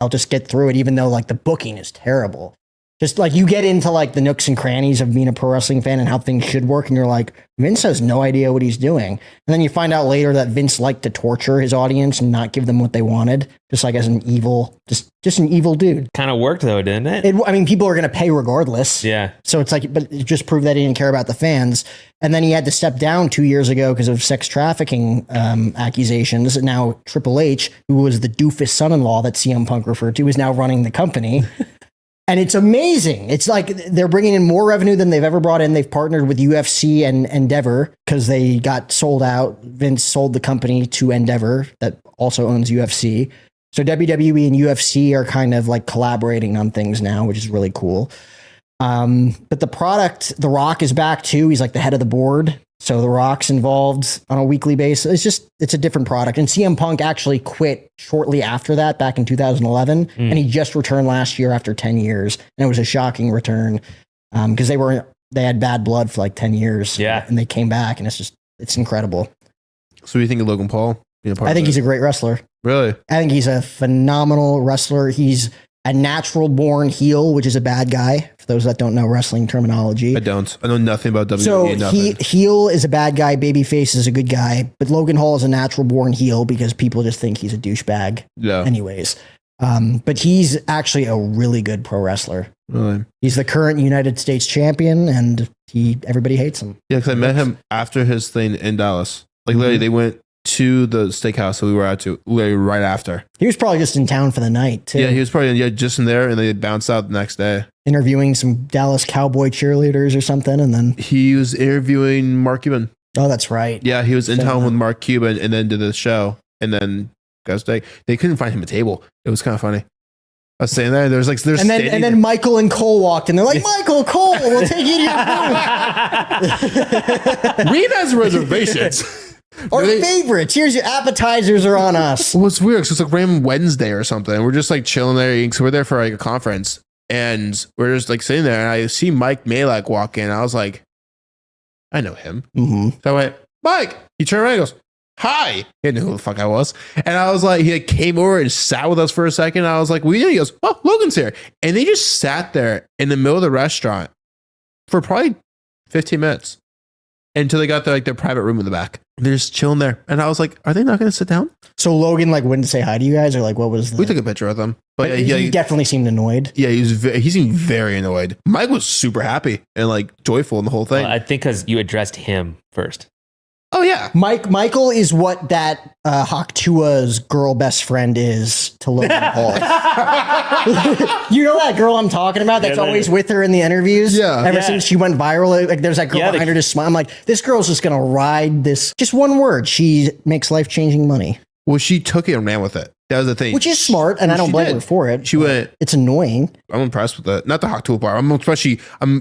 I'll just get through it, even though like the booking is terrible. Just like you get into like the nooks and crannies of being a pro wrestling fan and how things should work. And you're like, Vince has no idea what he's doing. And then you find out later that Vince liked to torture his audience and not give them what they wanted. Just like as an evil, just an evil dude. Kind of worked though, didn't it? I mean, people are going to pay regardless. Yeah. So it's like, but it just proved that he didn't care about the fans. And then he had to step down 2 years ago because of sex trafficking accusations. And now Triple H, who was the doofus son-in-law that CM Punk referred to, is now running the company. And it's amazing. It's like they're bringing in more revenue than they've ever brought in. They've partnered with UFC and Endeavor because they got sold out. Vince sold the company to Endeavor that also owns UFC. So WWE and UFC are kind of like collaborating on things now, which is really cool. But the product, The Rock is back too. He's like the head of the board. So The Rock's involved on a weekly basis. It's a different product. And CM Punk actually quit shortly after that back in 2011. And he just returned last year after 10 years. And it was a shocking return because they had bad blood for like 10 years. Yeah. And they came back and it's incredible. So what do you think of Logan Paul? I think he's a great wrestler. Really? I think he's a phenomenal wrestler. He's a natural born heel, which is a bad guy. For those that don't know wrestling terminology. I don't. I know nothing about WWE. So nothing. Heel is a bad guy. Babyface is a good guy. But Logan Hall is a natural born heel because people just think he's a douchebag. Yeah. Anyways. But he's actually a really good pro wrestler. Really? He's the current United States champion and everybody hates him. Yeah, because I met him after his thing in Dallas. Like literally they went to the steakhouse that we were at to literally right after. He was probably just in town for the night too. Yeah, he was probably just in there and they bounced out the next day. Interviewing some Dallas Cowboy cheerleaders or something and then... He was interviewing Mark Cuban. Oh, that's right. Yeah, he was in town with Mark Cuban and then did the show and then guys, they couldn't find him a table. It was kind of funny. I was saying that there's and then Michael and Cole walked in. They're like, Michael, Cole, we'll take you to your booth. Reed has reservations. Our favorites. Here's your appetizers are on us. Well, it's weird. So it's like random Wednesday or something. We're just like chilling there eating. So we're there for like a conference and we're just like sitting there and I see Mike Malak walk in. I was like, I know him. Mm-hmm. So I went, Mike. He turned around and goes, hi. He didn't know who the fuck I was. And I was like, he like came over and sat with us for a second. I was like, well, yeah. He goes, oh, Logan's here. And they just sat there in the middle of the restaurant for probably 15 minutes until they got their private room in the back. They're just chilling there. And I was like, are they not going to sit down? So Logan like wouldn't say hi to you guys or like what was We took a picture with them. But he definitely seemed annoyed. Yeah, he seemed very annoyed. Mike was super happy and like joyful in the whole thing. Well, I think because you addressed him first. Oh yeah, Michael is what that Hawk Tua's girl best friend is to Logan Paul. You know that girl I'm talking about that's always with her in the interviews? Yeah. Ever since she went viral, like there's that girl behind her just smiling. I'm like, this girl's just gonna ride this. Just one word, she makes life-changing money. Well, she took it and ran with it. That was the thing. Which is smart, and I don't blame her for it. She went. It's annoying. I'm impressed with it. Not the Hawk Tua part. I'm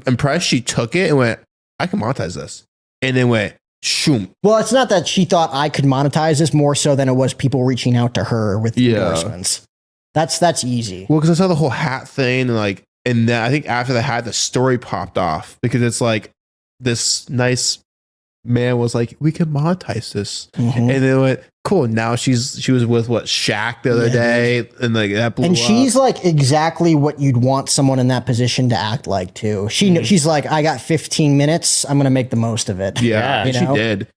impressed she took it and went, I can monetize this. And then went, shoom. Well, it's not that she thought I could monetize this more so than it was people reaching out to her with endorsements. That's easy. Well, because I saw the whole hat thing and then I think after the hat, the story popped off because it's like this nice man was like, we can monetize this. Mm-hmm. And then went, cool. Now she was with Shaq the other day and like that blew up. She's like exactly what you'd want someone in that position to act like too. She's like, I got 15 minutes. I'm going to make the most of it. Yeah, she did.